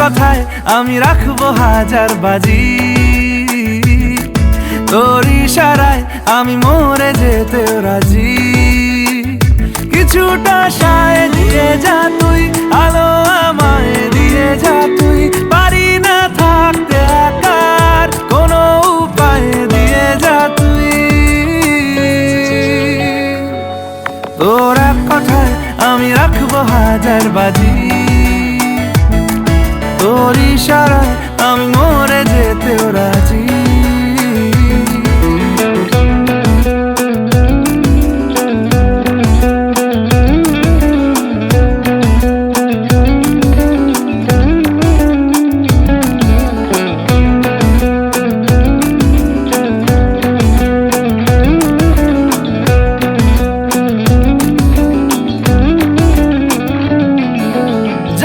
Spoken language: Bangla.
কথায় আমি রাখবো হাজার বাজি, তোর ইশারায় আমি মরে যেতেও রাজি। কিছুটা সায় দিয়ে যা তুই, আলো আমায় দিয়ে যা তুই, পারি না থাকতে একার কোনো উপায় দিয়ে যা তুই। তোর এক কথায় আমি রাখবো হাজার বাজি।